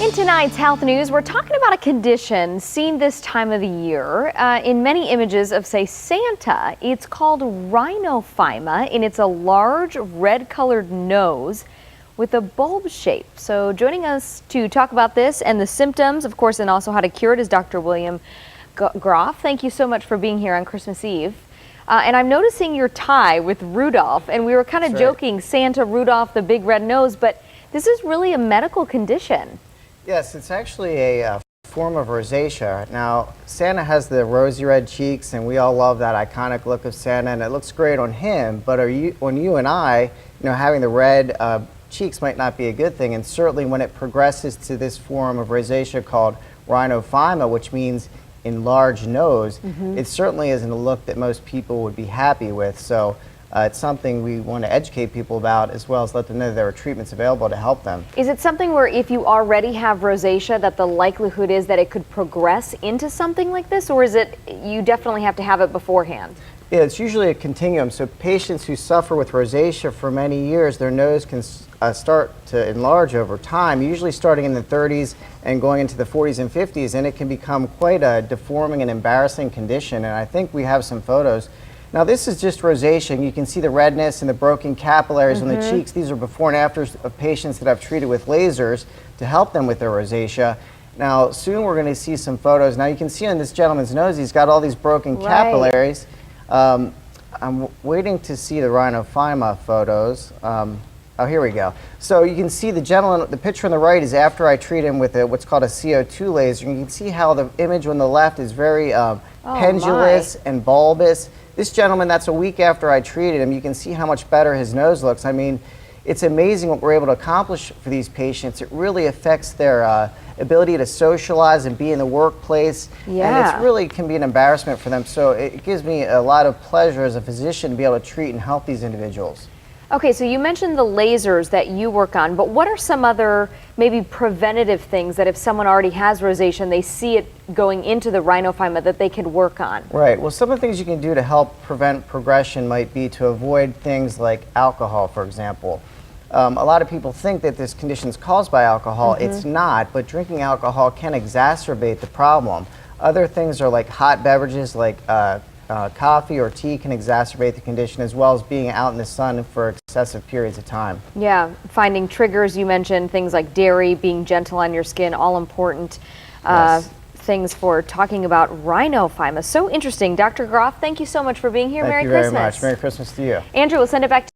In tonight's health news, we're talking about a condition seen this time of the year in many images of, say, Santa. It's called rhinophyma, and it's a large red-colored nose with a bulb shape. So joining us to talk about this and the symptoms, of course, and also how to cure it is Dr. William Groff. Thank you so much for being here on Christmas Eve. And I'm noticing your tie with Rudolph, and we were kind of joking, Santa, Rudolph, the big red nose, but this is really a medical condition. Yes, it's actually a form of rosacea. Now, Santa has the rosy red cheeks, and we all love that iconic look of Santa, and it looks great on him, but on you and I, having the red cheeks might not be a good thing, and certainly when it progresses to this form of rosacea called rhinophyma, which means enlarged nose, it certainly isn't a look that most people would be happy with. So it's something we want to educate people about, as well as let them know there are treatments available to help them. Is it something where if you already have rosacea that the likelihood is that it could progress into something like this, or is it you definitely have to have it beforehand? Yeah, it's usually a continuum. So patients who suffer with rosacea for many years, their nose can start to enlarge over time, usually starting in the 30s and going into the 40s and 50s, and it can become quite a deforming and embarrassing condition. And I think we have some photos. Now, this is just rosacea, and you can see the redness and the broken capillaries on the cheeks. These are before and afters of patients that I've treated with lasers to help them with their rosacea. Now, soon we're going to see some photos. Now, you can see on this gentleman's nose, he's got all these broken capillaries. I'm waiting to see the rhinophyma photos. Oh, here we go. So you can see the gentleman, the picture on the right is after I treat him with what's called a CO2 laser. You can see how the image on the left is very pendulous and bulbous. This gentleman, that's a week after I treated him. You can see how much better his nose looks. I mean, it's amazing what we're able to accomplish for these patients. It really affects their ability to socialize and be in the workplace. And it really can be an embarrassment for them. So it gives me a lot of pleasure as a physician to be able to treat and help these individuals. Okay, so you mentioned the lasers that you work on, but what are some other maybe preventative things that if someone already has rosacea and they see it going into the rhinophyma that they could work on? Right. Well, some of the things you can do to help prevent progression might be to avoid things like alcohol, for example. A lot of people think that this condition is caused by alcohol. It's not, but drinking alcohol can exacerbate the problem. Other things are like hot beverages like coffee or tea can exacerbate the condition, as well as being out in the sun for excessive periods of time. Yeah, finding triggers, you mentioned things like dairy, being gentle on your skin, all important things for talking about rhinophyma. So interesting. Dr. Groff, thank you so much for being here. Thank you very much. Merry Christmas to you. Andrew, we'll send it back to